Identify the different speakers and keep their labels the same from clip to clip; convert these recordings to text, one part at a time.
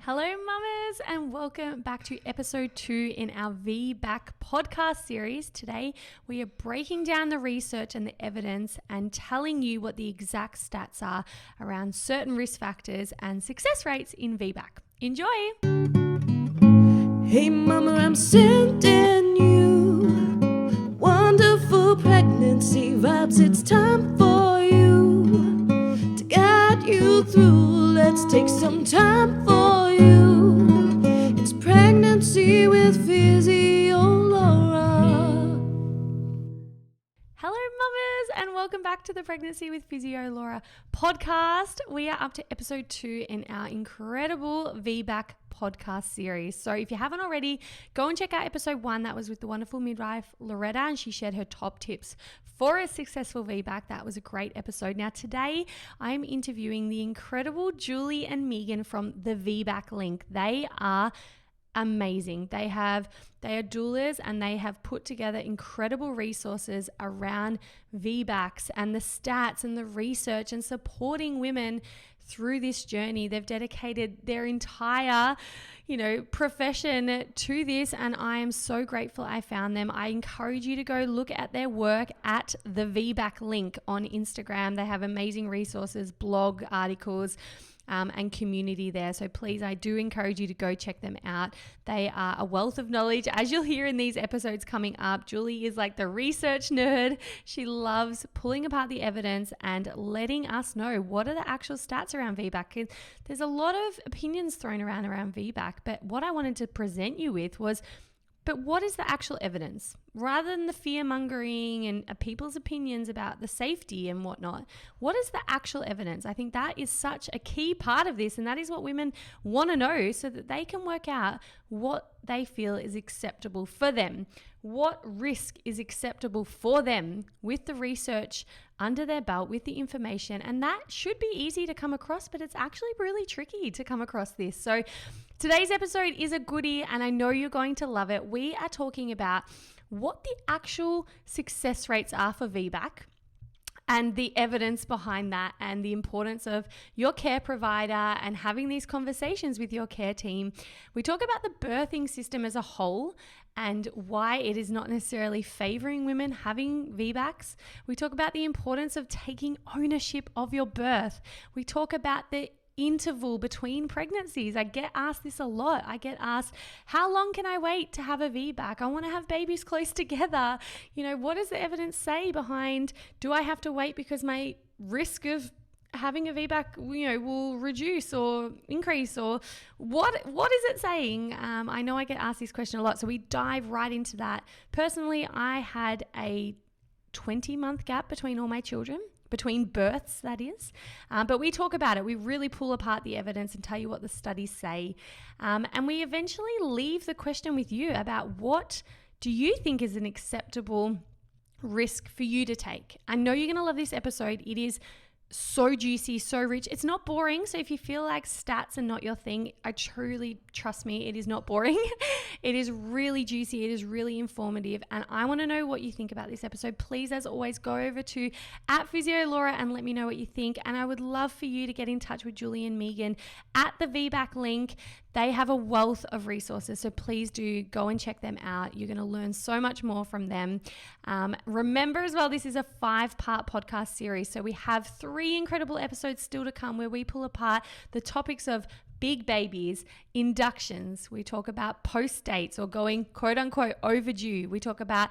Speaker 1: Hello, mamas, and welcome back to episode 2 in our VBAC podcast series. Today, we are breaking down the research and the evidence and telling you what the exact stats are around certain risk factors and success rates in VBAC. Enjoy!
Speaker 2: Hey, mama, I'm sending you wonderful pregnancy vibes. It's time for you to guide you through. Let's take some time for you. It's pregnancy with Physio Laura.
Speaker 1: Hello, mamas, and welcome back to the Pregnancy with Physio Laura podcast. We are up to episode 2 in our incredible VBAC podcast series. So if you haven't already, go and check out episode 1. That was with the wonderful midwife Loretta, and she shared her top tips for a successful VBAC. That was a great episode. Now today I'm interviewing the incredible Julie and Meagan from the VBAC link. They are amazing. They are doulas, and they have put together incredible resources around VBACs and the stats and the research and supporting women through this journey. They've dedicated their entire, profession to this, and I am so grateful I found them. I encourage you to go look at their work at the VBAC link on Instagram. They have amazing resources, blog articles, and community there. So please, I do encourage you to go check them out. They are a wealth of knowledge, as you'll hear in these episodes coming up. Julie is like the research nerd. She loves pulling apart the evidence and letting us know what are the actual stats around VBAC. There's a lot of opinions thrown around VBAC, but what I wanted to present you with was, but what is the actual evidence? Rather than the fear-mongering and people's opinions about the safety and whatnot, what is the actual evidence? I think that is such a key part of this, and that is what women want to know so that they can work out what they feel is acceptable for them, what risk is acceptable for them with the research under their belt, with the information. And that should be easy to come across, but it's actually really tricky to come across this. So today's episode is a goodie, and I know you're going to love it. We are talking about what the actual success rates are for VBAC and the evidence behind that, and the importance of your care provider and having these conversations with your care team. We talk about the birthing system as a whole and why it is not necessarily favoring women having VBACs. We talk about the importance of taking ownership of your birth. We talk about the interval between pregnancies. I get asked this a lot. I get asked, how long can I wait to have a VBAC? I want to have babies close together. What does the evidence say behind, do I have to wait because my risk of having a VBAC, will reduce or increase, or what is it saying? I know I get asked this question a lot, so we dive right into that. Personally, I had a 20-month gap between all my children, between births, that is. But we talk about it. We really pull apart the evidence and tell you what the studies say. And we eventually leave the question with you about, what do you think is an acceptable risk for you to take? I know you're going to love this episode. It is so juicy, so rich. It's not boring. So if you feel like stats are not your thing, I truly, trust me, it is not boring. It is really juicy. It is really informative. And I want to know what you think about this episode. Please, as always, go over to @PhysioLaura and let me know what you think. And I would love for you to get in touch with Julie and Meagan at the VBAC link. They have a wealth of resources, so please do go and check them out. You're going to learn so much more from them. Remember as well, this is a 5-part podcast series. So we have 3 incredible episodes still to come where we pull apart the topics of big babies, inductions. We talk about post dates or going quote unquote overdue. We talk about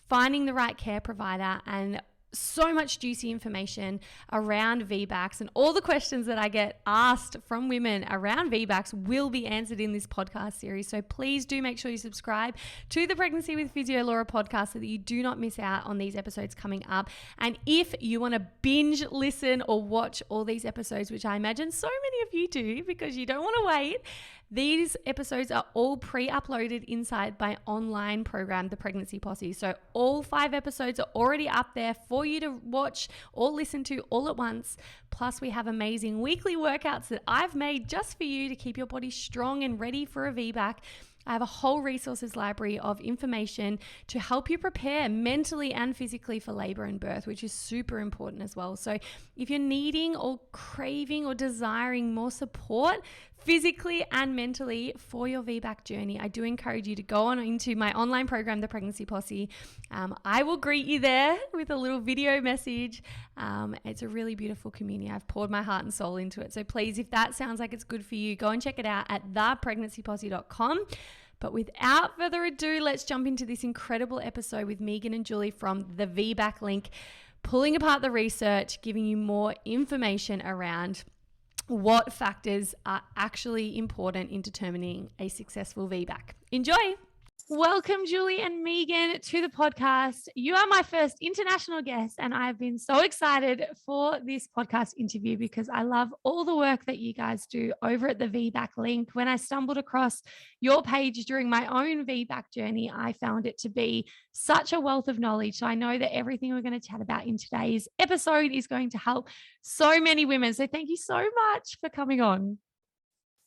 Speaker 1: finding the right care provider, and so much juicy information around VBACs, and all the questions that I get asked from women around VBACs will be answered in this podcast series. So please do make sure you subscribe to the Pregnancy with Physio Laura podcast so that you do not miss out on these episodes coming up. And if you want to binge listen or watch all these episodes, which I imagine so many of you do because you don't want to wait, these episodes are all pre-uploaded inside my online program, The Pregnancy Posse. So all 5 episodes are already up there for you to watch or listen to all at once. Plus, we have amazing weekly workouts that I've made just for you to keep your body strong and ready for a VBAC. I have a whole resources library of information to help you prepare mentally and physically for labor and birth, which is super important as well. So if you're needing or craving or desiring more support physically and mentally for your VBAC journey, I do encourage you to go on into my online program, The Pregnancy Posse. I will greet you there with a little video message. It's a really beautiful community. I've poured my heart and soul into it. So please, if that sounds like it's good for you, go and check it out at thepregnancyposse.com. But without further ado, let's jump into this incredible episode with Meagan and Julie from the VBAC link, pulling apart the research, giving you more information around what factors are actually important in determining a successful VBAC. Enjoy. Welcome, Julie and Meagan, to the podcast. You are my first international guest, and I've been so excited for this podcast interview because I love all the work that you guys do over at the VBAC link. When I stumbled across your page during my own VBAC journey, I found it to be such a wealth of knowledge. So I know that everything we're going to chat about in today's episode is going to help so many women. So thank you so much for coming on.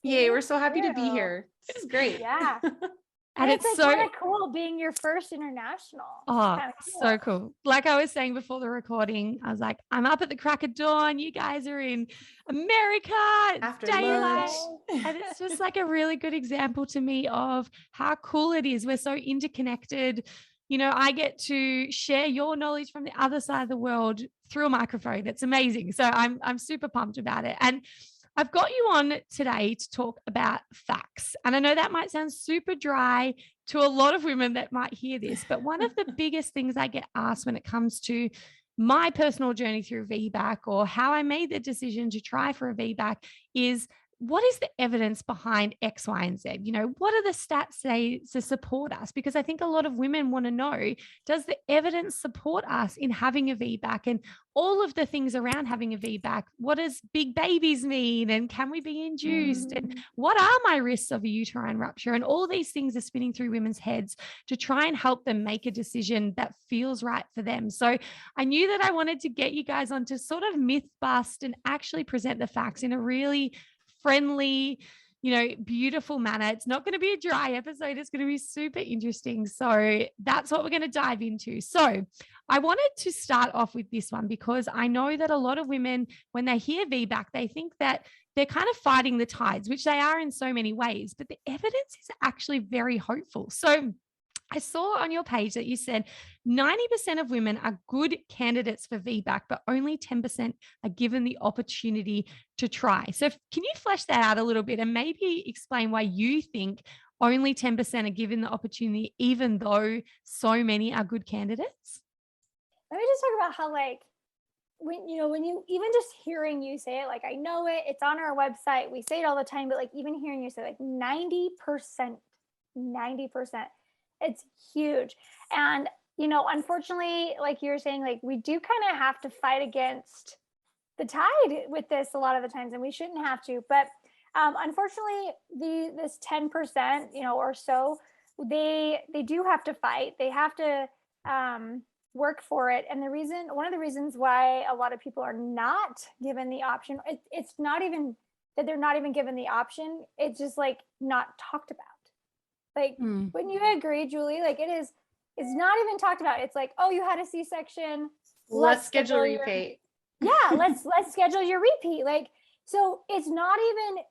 Speaker 3: Yay, we're so happy to be here. This is great.
Speaker 4: Yeah.
Speaker 1: And it's
Speaker 4: like
Speaker 1: so
Speaker 4: kind of cool being your first international.
Speaker 1: Oh, so cool. Like I was saying before the recording, I was like, I'm up at the crack of dawn. You guys are in America.
Speaker 3: After
Speaker 1: daylight.
Speaker 3: lunch.
Speaker 1: And it's just like a really good example to me of how cool it is. We're so interconnected. You know, I get to share your knowledge from the other side of the world through a microphone. It's amazing. So I'm super pumped about it. And I've got you on today to talk about facts. And I know that might sound super dry to a lot of women that might hear this, but one of the biggest things I get asked when it comes to my personal journey through VBAC or how I made the decision to try for a VBAC is, what is the evidence behind X, Y, and Z? You know, what are the stats say to support us? Because I think a lot of women want to know, does the evidence support us in having a VBAC and all of the things around having a VBAC? What does big babies mean? And can we be induced? And what are my risks of a uterine rupture? And all these things are spinning through women's heads to try and help them make a decision that feels right for them. So I knew that I wanted to get you guys on to sort of myth bust and actually present the facts in a really friendly, you know, beautiful manner. It's not going to be a dry episode. It's going to be super interesting. So that's what we're going to dive into. So I wanted to start off with this one because I know that a lot of women, when they hear VBAC, they think that they're kind of fighting the tides, which they are in so many ways, but the evidence is actually very hopeful. So I saw on your page that you said 90% of women are good candidates for VBAC, but only 10% are given the opportunity to try. So can you flesh that out a little bit and maybe explain why you think only 10% are given the opportunity, even though so many are good candidates?
Speaker 4: Let me just talk about how, like, when you even just hearing you say it, like, I know it, it's on our website, we say it all the time, but like even hearing you say like 90%, it's huge. And, you know, unfortunately, like you're saying, like we do kind of have to fight against the tide with this a lot of the times, and we shouldn't have to. But unfortunately, this 10%, you know, or so, they do have to fight. They have to work for it. And one of the reasons why a lot of people are not given the option, it's not even that they're not even given the option. It's just like not talked about. Like, wouldn't you agree, Julie? Like it's not even talked about. It's like, oh, you had a C-section.
Speaker 3: Let's schedule a repeat.
Speaker 4: Yeah, let's schedule your repeat. Like, so it's not even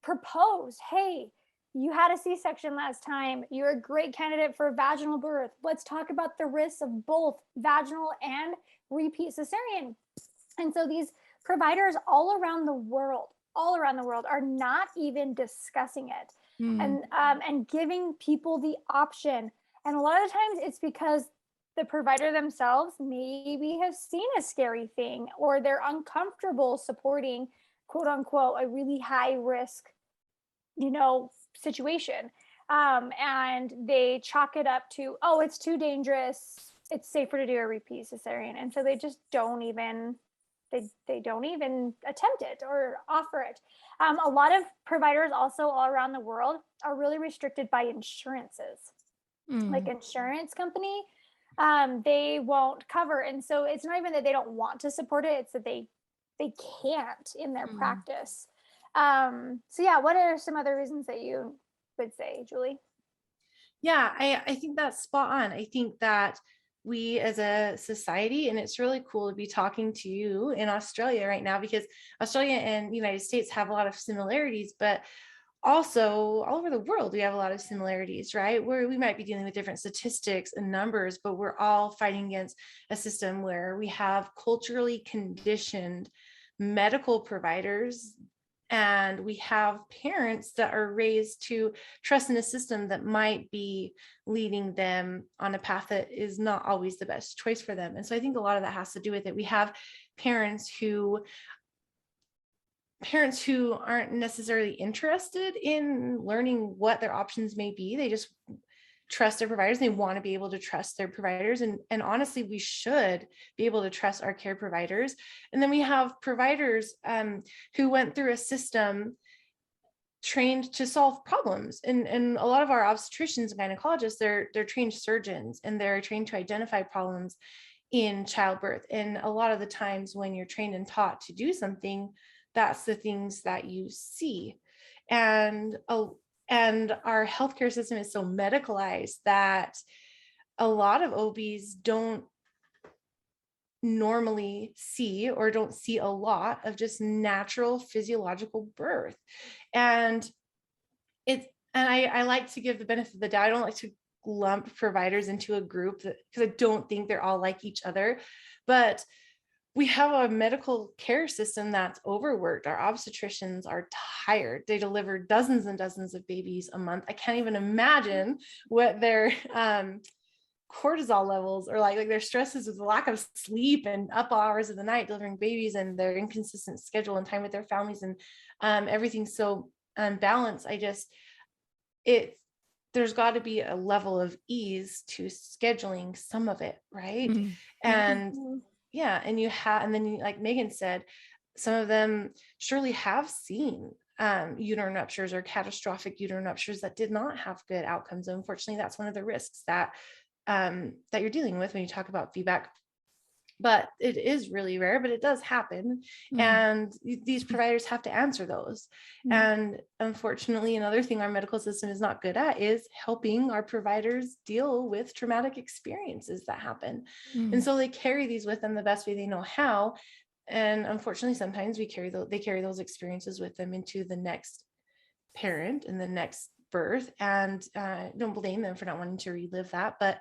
Speaker 4: proposed. Hey, you had a C-section last time. You're a great candidate for vaginal birth. Let's talk about the risks of both vaginal and repeat cesarean. And so these providers all around the world are not even discussing it. And giving people the option. And a lot of times it's because the provider themselves maybe have seen a scary thing, or they're uncomfortable supporting, quote unquote, a really high risk, you know, situation. And they chalk it up to, oh, it's too dangerous. It's safer to do a repeat cesarean. And so they just don't even attempt it or offer it. A lot of providers also all around the world are really restricted by insurances. Like insurance company, they won't cover. And so it's not even that they don't want to support it, it's that they can't in their practice. So yeah, what are some other reasons that you would say, Julie?
Speaker 3: Yeah, I think that's spot on. I think that we as a society, and it's really cool to be talking to you in Australia right now, because Australia and the United States have a lot of similarities, but also all over the world we have a lot of similarities, right? Where we might be dealing with different statistics and numbers, but we're all fighting against a system where we have culturally conditioned medical providers, and we have parents that are raised to trust in a system that might be leading them on a path that is not always the best choice for them. And so I think a lot of that has to do with it. We have parents who aren't necessarily interested in learning what their options may be. They just trust their providers. They want to be able to trust their providers. And honestly, we should be able to trust our care providers. And then we have providers who went through a system trained to solve problems. And a lot of our obstetricians and gynecologists, they're trained surgeons, and they're trained to identify problems in childbirth. And a lot of the times when you're trained and taught to do something, that's the things that you see. And our healthcare system is so medicalized that a lot of OBs don't normally see, or don't see a lot of, just natural physiological birth. And I like to give the benefit of the doubt. I don't like to lump providers into a group, because I don't think they're all like each other, but we have a medical care system that's overworked. Our obstetricians are tired. They deliver dozens and dozens of babies a month. I can't even imagine what their cortisol levels are like their stresses with the lack of sleep and up hours of the night delivering babies, and their inconsistent schedule and time with their families, and everything's so unbalanced. There's got to be a level of ease to scheduling some of it, right?
Speaker 1: Mm-hmm.
Speaker 3: And yeah, and then like Meagan said, some of them surely have seen uterine ruptures or catastrophic uterine ruptures that did not have good outcomes. Unfortunately, that's one of the risks that you're dealing with when you talk about VBAC. But it is really rare, but it does happen. And these providers have to answer those. And unfortunately, another thing our medical system is not good at is helping our providers deal with traumatic experiences that happen. And so they carry these with them the best way they know how. And unfortunately, sometimes they carry those experiences with them into the next parent and the next birth. And don't blame them for not wanting to relive that. But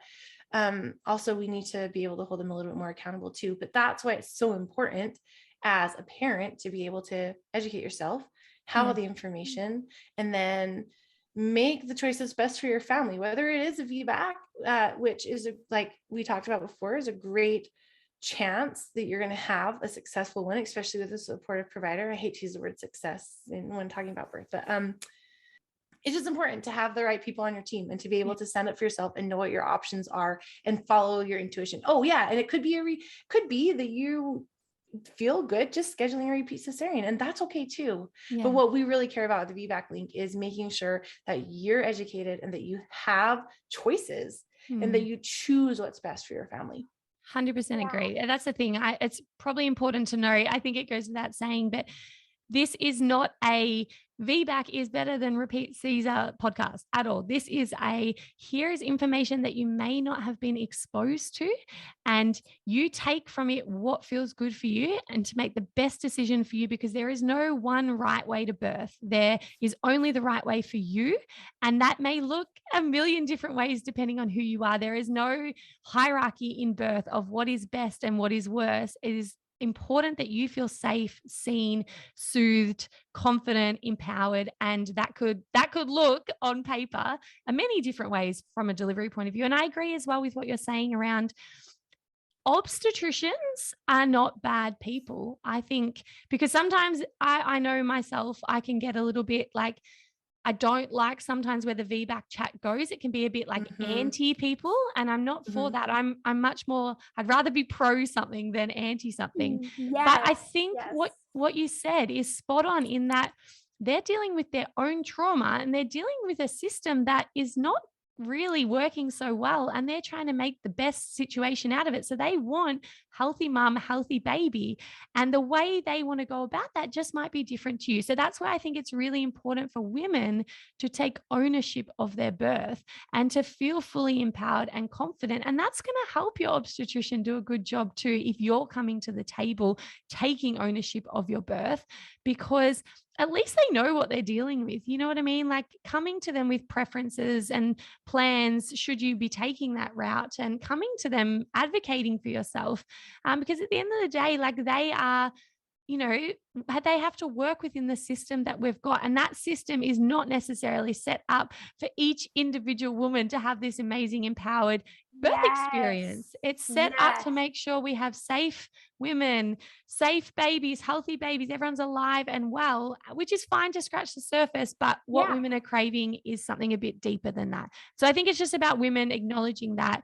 Speaker 3: also we need to be able to hold them a little bit more accountable too. But that's why it's so important as a parent to be able to educate yourself, have all the information, and then make the choice that's best for your family, whether it is a VBAC, which is like we talked about before, is a great chance that you're going to have a successful one, especially with a supportive provider. I hate to use the word success when talking about birth, but it's just important to have the right people on your team and to be able to stand up for yourself and know what your options are and follow your intuition. Oh yeah. And it could be that you feel good just scheduling a repeat cesarean, and that's okay too. But what we really care about at the VBAC link is making sure that you're educated and that you have choices and that you choose what's best for your family.
Speaker 1: 100% agree. And that's the thing. It's probably important to know. I think it goes without saying, but this is not a VBAC is better than repeat Caesar podcast at all. This is here is information that you may not have been exposed to, and you take from it what feels good for you and to make the best decision for you, because there is no one right way to birth. There is only the right way for you. And that may look a million different ways depending on who you are. There is no hierarchy in birth of what is best and what is worse. It is important that you feel safe, seen, soothed, confident, empowered, and that could look on paper in many different ways from a delivery point of view. And I agree as well with what you're saying around obstetricians are not bad people. I think because sometimes I know myself, I can get a little bit like, I don't like sometimes where the VBAC chat goes. It can be a bit like anti people, and I'm not for that. I'm much more, I'd rather be pro something than anti something. But I think what you said is spot on in that they're dealing with their own trauma, and they're dealing with a system that is not really working so well, and they're trying to make the best situation out of it. So they want healthy mom, healthy baby. And the way they want to go about that just might be different to you. So that's why I think it's really important for women to take ownership of their birth and to feel fully empowered and confident. And that's going to help your obstetrician do a good job too if you're coming to the table taking ownership of your birth, because at least they know what they're dealing with. You know what I mean? Like coming to them with preferences and plans, should you be taking that route, and coming to them advocating for yourself. Because at the end of the day, like they are, you know, they have to work within the system that we've got. And that system is not necessarily set up for each individual woman to have this amazing, empowered birth experience. It's set up to make sure we have safe women, safe babies, healthy babies, everyone's alive and well, which is fine to scratch the surface. But what women are craving is something a bit deeper than that. So I think it's just about women acknowledging that,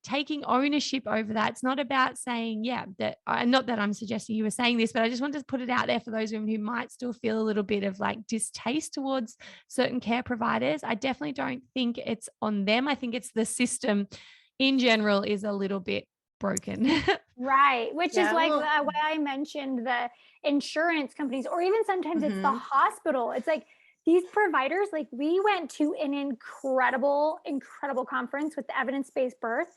Speaker 1: taking ownership over that. It's not about saying, that, not that I'm suggesting you were saying this, but I just want to put it out there for those women who might still feel a little bit of like distaste towards certain care providers. I definitely don't think it's on them. I think it's the system in general is a little bit broken.
Speaker 4: Right. Which is like why I mentioned the insurance companies, or even sometimes it's the hospital. It's like these providers, like we went to an incredible conference with the evidence-based birth.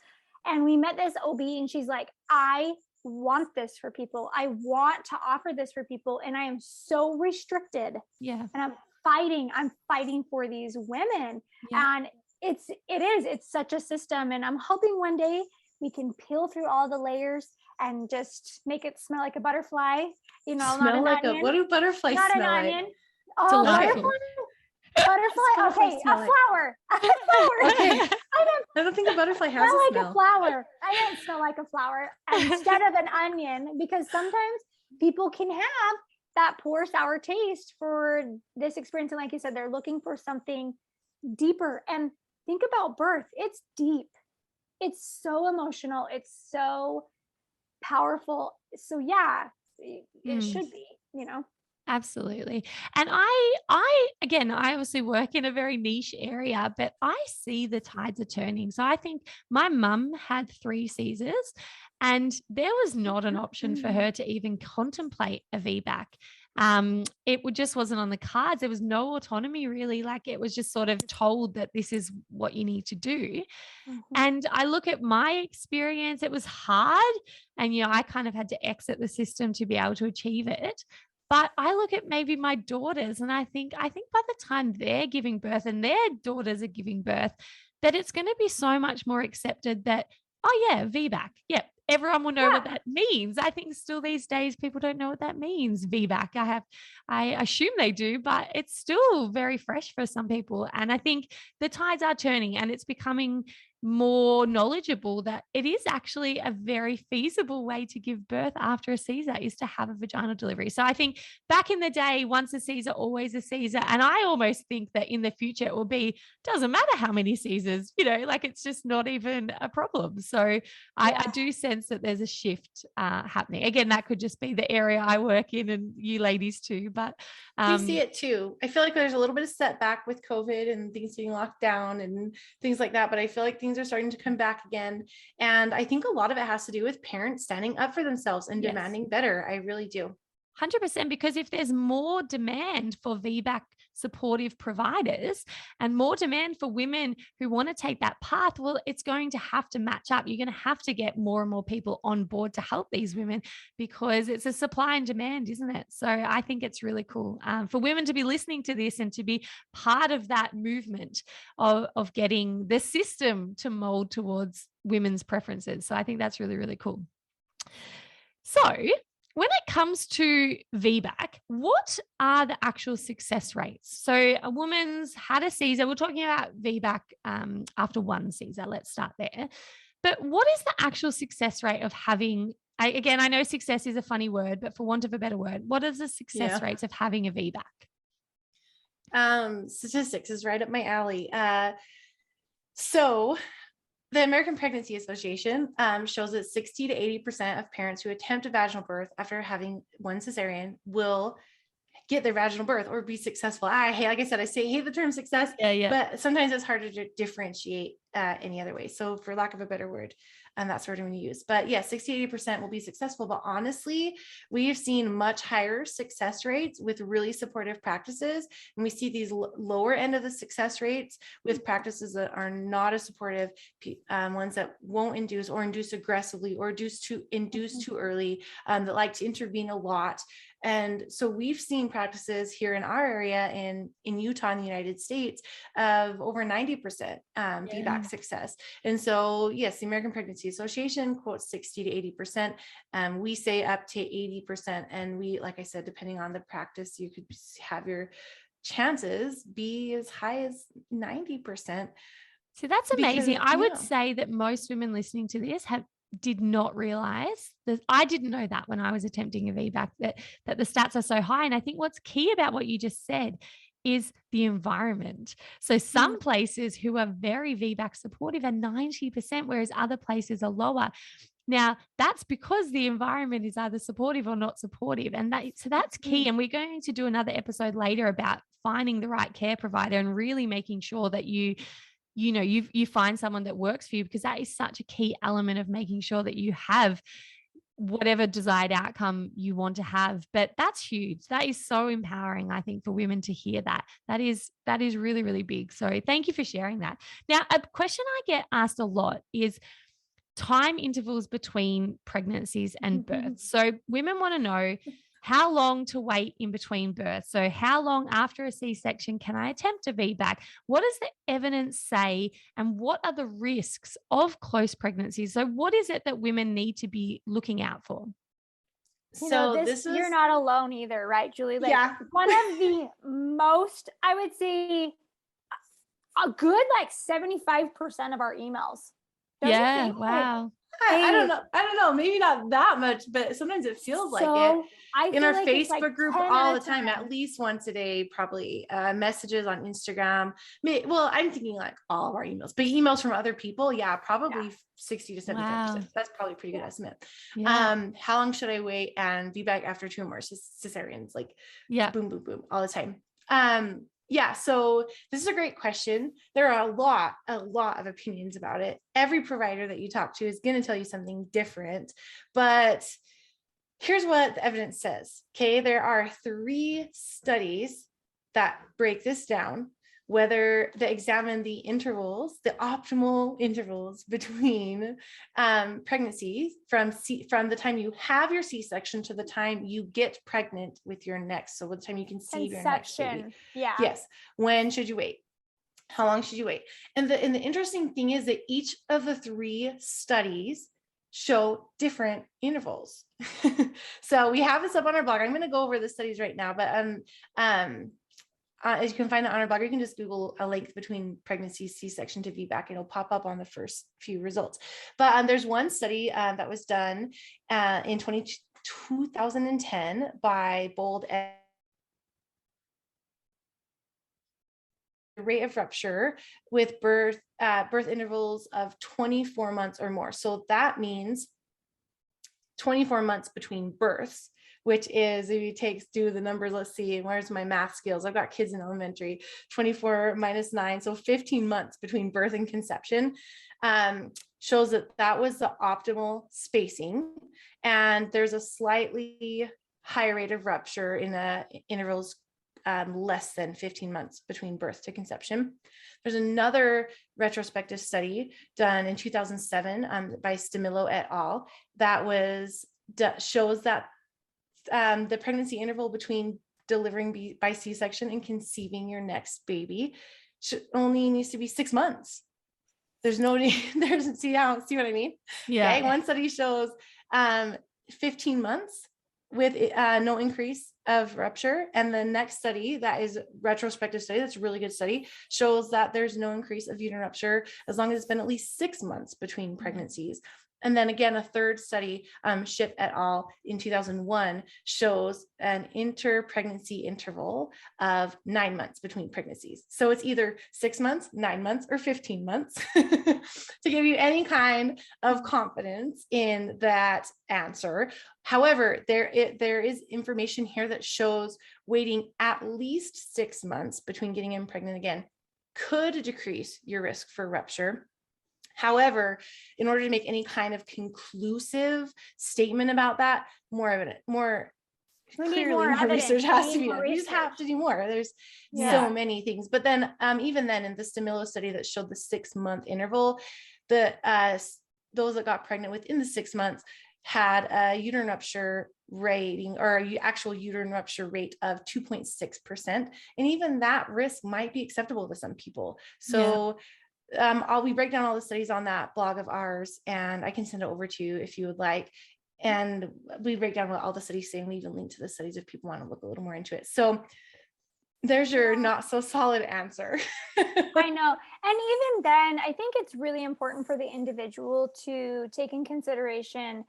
Speaker 4: And we met this OB and she's like, I want this for people. I want to offer this for people. And I am so restricted. Yeah. And I'm fighting for these women. Yeah. And it's such a system. And I'm hoping one day we can peel through all the layers and just make it smell like a butterfly. You know,
Speaker 3: smell
Speaker 4: not an
Speaker 3: like
Speaker 4: onion.
Speaker 3: What do butterflies
Speaker 4: not
Speaker 3: smell
Speaker 4: an
Speaker 3: like?
Speaker 4: onion. Oh, butterfly. Okay, a flower.
Speaker 3: Okay. I don't think a butterfly has a smell.
Speaker 4: Like a flower. I don't smell like a flower instead of an onion, because sometimes people can have that poor sour taste for this experience. And like you said, they're looking for something deeper. And think about birth. It's deep. It's so emotional. It's so powerful. So yeah, it should be, you know.
Speaker 1: Absolutely. And I again, I obviously work in a very niche area, but I see the tides are turning. So I think my mum had 3 Caesars and there was not an option for her to even contemplate a VBAC. Just wasn't on the cards. There was no autonomy really. Like it was just sort of told that this is what you need to do. And I look at my experience, it was hard. And, I kind of had to exit the system to be able to achieve it. But I look at maybe my daughters and I think by the time they're giving birth and their daughters are giving birth, that it's going to be so much more accepted that, oh yeah, VBAC. Yep. Everyone will know what that means. I think still these days, people don't know what that means. VBAC. I assume they do, but it's still very fresh for some people. And I think the tides are turning and it's becoming more knowledgeable that it is actually a very feasible way to give birth after a Caesar is to have a vaginal delivery. So I think back in the day, once a Caesar, always a Caesar. And I almost think that in the future, it will be, doesn't matter how many Caesars, like it's just not even a problem. So I do sense that there's a shift happening. Again, that could just be the area I work in and you ladies too, but
Speaker 3: we see it too. I feel like there's a little bit of setback with COVID and things being locked down and things like that, but I feel like things are starting to come back again. And I think a lot of it has to do with parents standing up for themselves and demanding better. I really do.
Speaker 1: 100%, because if there's more demand for VBAC supportive providers and more demand for women who want to take that path, well, it's going to have to match up. You're going to have to get more and more people on board to help these women because it's a supply and demand, isn't it? So I think it's really cool for women to be listening to this and to be part of that movement of getting the system to mold towards women's preferences. So I think that's really, really cool. So when it comes to VBAC, what are the actual success rates? So a woman's had a Caesar. We're talking about VBAC after 1 Caesar. Let's start there. But what is the actual success rate of having, again, I know success is a funny word, but for want of a better word, what is the success rates of having a VBAC?
Speaker 3: Statistics is right up my alley. So the American Pregnancy Association shows that 60 to 80% of parents who attempt a vaginal birth after having 1 cesarean will get their vaginal birth or be successful. Like I said, I hate the term success, but sometimes it's harder to differentiate any other way. So for lack of a better word, that's what I'm going to use. But yeah, 60-80% will be successful. But honestly, we've seen much higher success rates with really supportive practices. And we see these lower end of the success rates with practices that are not as supportive, ones that won't induce or induce aggressively or induce too early, that like to intervene a lot. And so we've seen practices here in our area in Utah, in the United States, of over 90% VBAC success. And so, yes, the American Pregnancy Association quotes 60 to 80%. We say up to 80%. And we, like I said, depending on the practice, you could have your chances be as high as 90%.
Speaker 1: So that's amazing. I would say that most women listening to this did not realize that. I didn't know that when I was attempting a VBAC, that the stats are so high. And I think what's key about what you just said is the environment. So some places who are very VBAC supportive are 90%, whereas other places are lower. Now, that's because the environment is either supportive or not supportive. And so that's key. And we're going to do another episode later about finding the right care provider and really making sure that you find someone that works for you, because that is such a key element of making sure that you have whatever desired outcome you want to have. But that's huge. That is so empowering, I think, for women to hear that. That is really, really big. So thank you for sharing that. Now, a question I get asked a lot is time intervals between pregnancies and births. So women want to know how long to wait in between births. So how long after a C-section can I attempt a VBAC? What does the evidence say? And what are the risks of close pregnancies? So what is it that women need to be looking out for?
Speaker 4: You're not alone either, right, Julie? One of the most, I would say, a good 75% of our emails.
Speaker 1: Wow.
Speaker 3: I don't know. Maybe not that much, but sometimes it feels like it. In our Facebook group all the time, at least once a day, probably messages on Instagram. Well, I'm thinking all of our emails, but emails from other people. Yeah, probably 60 to 75%. Wow. That's probably a pretty good estimate. Yeah. How long should I wait and be back after 2 or more cesareans? Boom, boom, boom, all the time. Yeah, so this is a great question. There are a lot of opinions about it. Every provider that you talk to is going to tell you something different, but here's what the evidence says. Okay, there are 3 studies that break this down, whether they examine the intervals, the optimal intervals between pregnancies from the time you have your C-section to the time you get pregnant with your next. So the time you conceive your next baby.
Speaker 4: Yeah.
Speaker 3: Yes. When should you wait? How long should you wait? And the interesting thing is that each of the 3 studies show different intervals. So we have this up on our blog. I'm going to go over the studies right now, but as you can find that on our blog, you can just Google a length between pregnancy, C-section to VBAC. It'll pop up on the first few results. But there's one study that was done in 2010 by Bold. Rate of rupture with birth intervals of 24 months or more. So that means 24 months between births, which is, if you do the numbers, let's see, where's my math skills? I've got kids in elementary. 24 minus 9, so 15 months between birth and conception, shows that was the optimal spacing. And there's a slightly higher rate of rupture in the intervals less than 15 months between birth to conception. There's another retrospective study done in 2007 by Stamillo et al. That shows that the pregnancy interval between delivering by C-section and conceiving your next baby only needs to be 6 months. See what I mean? Yeah. Okay? One study shows 15 months with no increase of rupture. And the next study, that is retrospective study, that's a really good study, shows that there's no increase of uterine rupture as long as it's been at least 6 months between pregnancies. And then again, a third study, Ship et al. In 2001 shows an inter-pregnancy interval of 9 months between pregnancies. So it's either 6 months, 9 months, or 15 months to give you any kind of confidence in that answer. However, there is information here that shows waiting at least 6 months between getting pregnant again could decrease your risk for rupture. However, in order to make any kind of conclusive statement about that, more research has to be done. We just have to do more. There's so many things. But then even then in the Stimulus study that showed the 6-month interval, those that got pregnant within the 6 months had a uterine rupture rating or actual uterine rupture rate of 2.6%. And even that risk might be acceptable to some people. So we break down all the studies on that blog of ours, and I can send it over to you if you would like. And we break down what all the studies say, and we even link to the studies if people want to look a little more into it. So there's your not so solid answer.
Speaker 4: I know. And even then, I think it's really important for the individual to take in consideration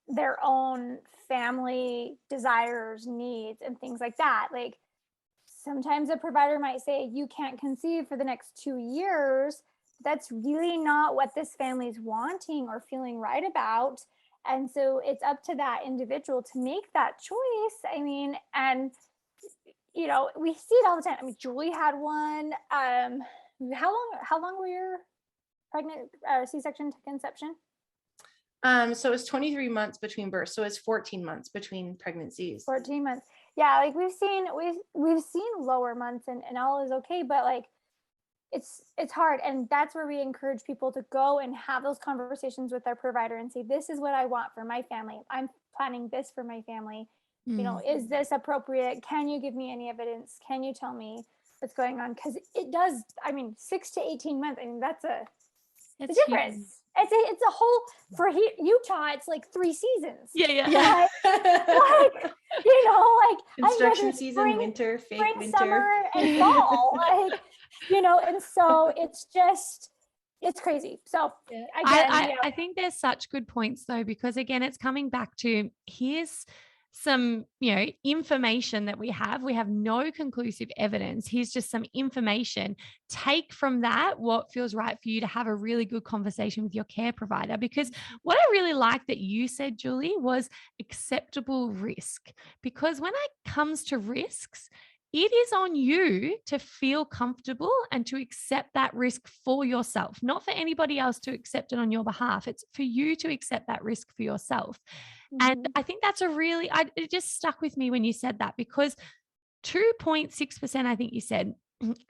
Speaker 4: their own family desires, needs, and things like that. Like sometimes a provider might say, you can't conceive for the next 2 years. That's really not what this family's wanting or feeling right about. And so it's up to that individual to make that choice. I mean, and you know, we see it all the time. I mean, Julie had one. How long were you pregnant, C-section to conception?
Speaker 3: So it's 23 months between births. So it's 14 months between pregnancies.
Speaker 4: 14 months. Yeah, like we've seen lower months and all is okay, but like it's hard. And that's where we encourage people to go and have those conversations with their provider and say, this is what I want for my family. I'm planning this for my family. You know, is this appropriate? Can you give me any evidence? Can you tell me what's going on? Because it does, I mean, 6 to 18 months. I mean, that's a difference. Huge. It's a whole, for Utah, it's like 3 seasons.
Speaker 1: Yeah.
Speaker 4: Like, you know, like
Speaker 3: instruction season, winter, fake
Speaker 4: spring,
Speaker 3: winter,
Speaker 4: summer, and fall. Like, you know, and so it's crazy. So again,
Speaker 1: I think there's such good points though, because again, it's coming back to here's some, you know, information that we have no conclusive evidence. Here's just some information. Take from that what feels right for you to have a really good conversation with your care provider. Because what I really like that you said, Julie, was acceptable risk. Because when it comes to risks, it is on you to feel comfortable and to accept that risk for yourself, not for anybody else to accept it on your behalf. It's for you to accept that risk for yourself. And I think that's it just stuck with me when you said that, because 2.6%, I think you said,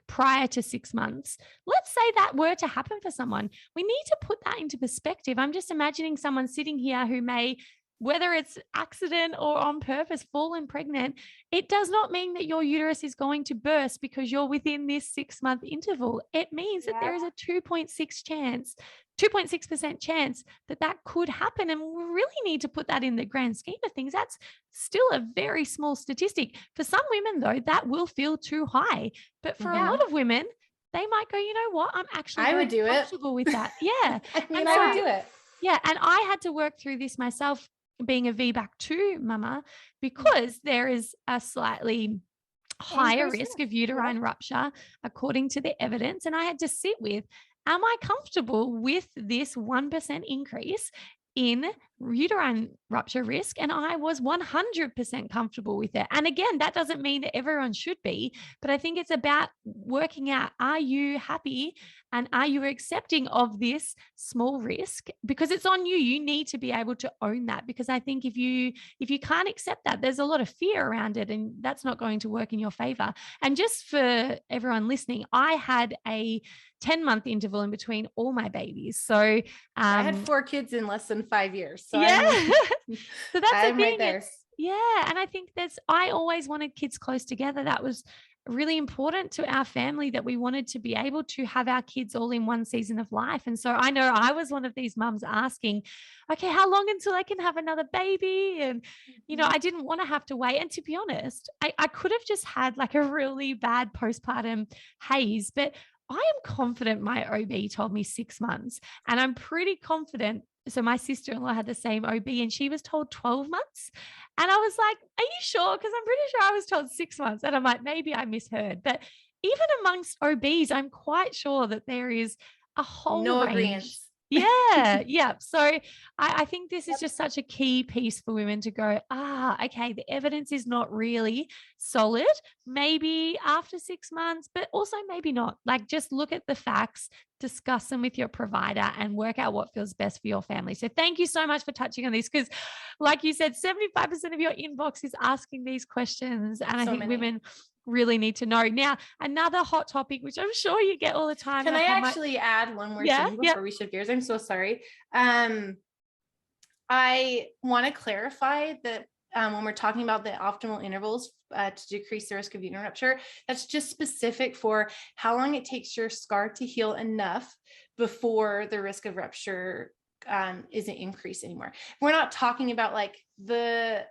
Speaker 1: prior to 6 months, let's say that were to happen for someone, we need to put that into perspective. I'm just imagining someone sitting here who may, whether it's accident or on purpose, fallen pregnant. It does not mean that your uterus is going to burst because you're within this 6-month interval. It means that there is a 2.6% chance that could happen. And we really need to put that in the grand scheme of things. That's still a very small statistic. For some women, though, that will feel too high. But for a lot of women, they might go, you know what, I'm actually comfortable with that. Yeah.
Speaker 3: I would do it.
Speaker 1: Yeah. And I had to work through this myself, being a VBAC 2 mama, because there is a slightly higher risk of uterine rupture according to the evidence. And I had to sit with, am I comfortable with this 1% increase in uterine rupture risk? And I was 100% comfortable with it. And again, that doesn't mean that everyone should be, but I think it's about working out, are you happy and are you accepting of this small risk? Because it's on you. You need to be able to own that, because I think if you can't accept that, there's a lot of fear around it, and that's not going to work in your favor. And just for everyone listening, I had a 10-month interval in between all my babies. So
Speaker 3: I had 4 kids in less than 5 years. So
Speaker 1: so that's
Speaker 3: I'm
Speaker 1: the thing.
Speaker 3: right there.
Speaker 1: And I think I always wanted kids close together. That was really important to our family, that we wanted to be able to have our kids all in one season of life. And so I know I was one of these mums asking, okay, how long until I can have another baby? And, you know, I didn't want to have to wait. And to be honest, I could have just had like a really bad postpartum haze, but I am confident my OB told me 6 months, and I'm pretty confident so my sister-in-law had the same OB and she was told 12 months. And I was like, are you sure? Because I'm pretty sure I was told 6 months. And I'm like, maybe I misheard. But even amongst OBs, I'm quite sure that there is a whole
Speaker 3: No
Speaker 1: range.
Speaker 3: agreement.
Speaker 1: Yeah. Yeah. So I think this is just such a key piece for women to go, okay, the evidence is not really solid. Maybe after 6 months, but also maybe not. Like, just look at the facts, discuss them with your provider, and work out what feels best for your family. So thank you so much for touching on this, because like you said, 75% of your inbox is asking these questions. And I
Speaker 3: So
Speaker 1: think
Speaker 3: many.
Speaker 1: women really need to know. Now, another hot topic, which I'm sure you get all the time.
Speaker 3: Can I actually add one more thing before we shift gears? I'm so sorry. I want to clarify that when we're talking about the optimal intervals to decrease the risk of uterine rupture, that's just specific for how long it takes your scar to heal enough before the risk of rupture isn't increased anymore. We're not talking about like the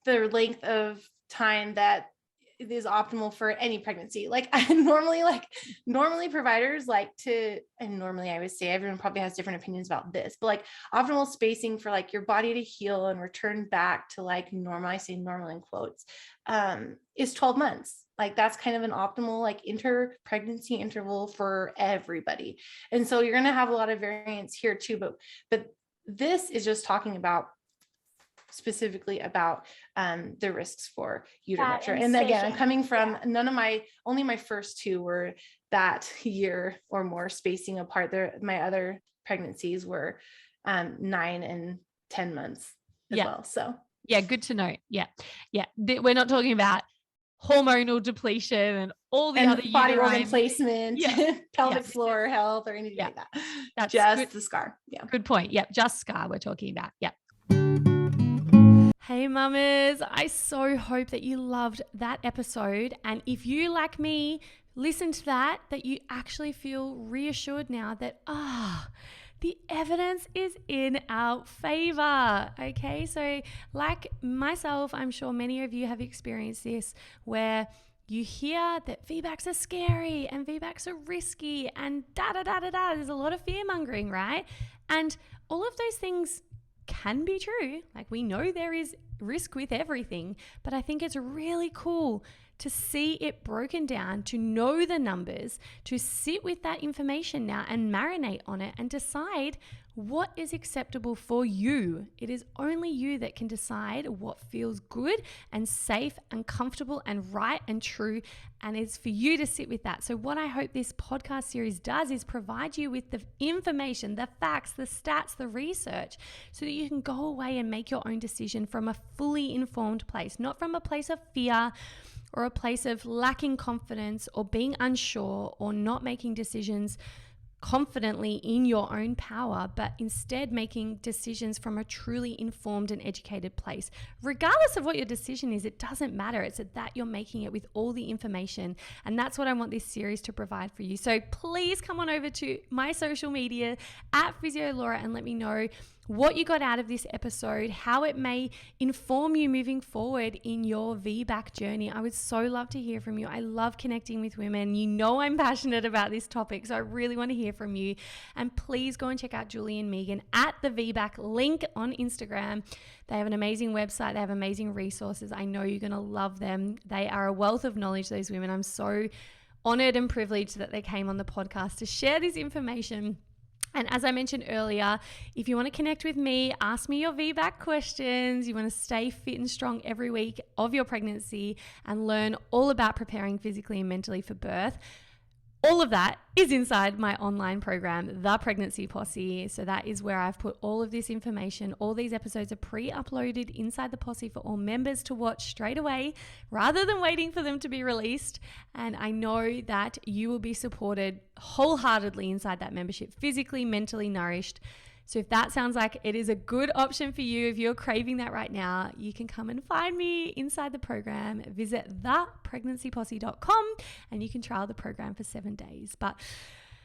Speaker 3: length of time that is optimal for any pregnancy. Like normally providers like to, and normally I would say everyone probably has different opinions about this, but like optimal spacing for like your body to heal and return back to like normal, I say normal in quotes, is 12 months. Like that's kind of an optimal like pregnancy interval for everybody. And so you're going to have a lot of variance here too, but this is just talking about specifically about the risks for uterine rupture. And again, I'm coming from only my first two were that year or more spacing apart. My other pregnancies were 9 and 10 months as well. So
Speaker 1: yeah, good to know. Yeah. We're not talking about hormonal depletion and all the other
Speaker 3: body organ placement, pelvic floor health, or anything like that.
Speaker 1: That's
Speaker 3: just the scar. Yeah.
Speaker 1: Good point. Yep. Just scar we're talking about. Yep. Hey mamas, I so hope that you loved that episode. And if you, like me, listen to that you actually feel reassured now that, the evidence is in our favor. Okay. So like myself, I'm sure many of you have experienced this where you hear that VBACs are scary and VBACs are risky and There's a lot of fear mongering, right? And all of those things can be true. Like we know there is risk with everything, but I think it's really cool to see it broken down, to know the numbers, to sit with that information now and marinate on it and decide what is acceptable for you. It is only you that can decide what feels good and safe and comfortable and right and true, and it's for you to sit with that. So what I hope this podcast series does is provide you with the information, the facts, the stats, the research, so that you can go away and make your own decision from a fully informed place, not from a place of fear or a place of lacking confidence or being unsure or not making decisions confidently in your own power, but instead making decisions from a truly informed and educated place. Regardless of what your decision is, it doesn't matter. It's that you're making it with all the information. And that's what I want this series to provide for you. So please come on over to my social media at PhysioLaura and let me know what you got out of this episode, how it may inform you moving forward in your VBAC journey. I would so love to hear from you. I love connecting with women. You know I'm passionate about this topic, so I really want to hear from you. And please go and check out Julie and Meagan at the VBAC link on Instagram. They have an amazing website. They have amazing resources. I know you're going to love them. They are a wealth of knowledge, those women. I'm so honored and privileged that they came on the podcast to share this information. And as I mentioned earlier, if you want to connect with me, ask me your VBAC questions, you want to stay fit and strong every week of your pregnancy and learn all about preparing physically and mentally for birth, all of that is inside my online program, The Pregnancy Posse. So that is where I've put all of this information. All these episodes are pre-uploaded inside the Posse for all members to watch straight away rather than waiting for them to be released. And I know that you will be supported wholeheartedly inside that membership, physically, mentally nourished. So if that sounds like it is a good option for you, if you're craving that right now, you can come and find me inside the program. Visit thepregnancyposse.com and you can trial the program for 7 days. But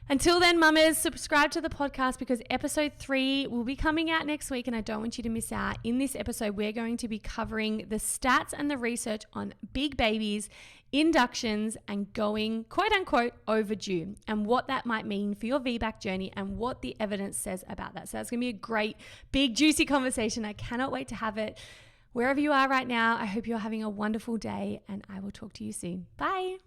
Speaker 1: until then, mamas, subscribe to the podcast because episode 3 will be coming out next week and I don't want you to miss out. In this episode, we're going to be covering the stats and the research on big babies inductions and going quote unquote overdue, and what that might mean for your VBAC journey and what the evidence says about that. So that's going to be a great, big, juicy conversation. I cannot wait to have it. Wherever you are right now, I hope you're having a wonderful day, and I will talk to you soon. Bye.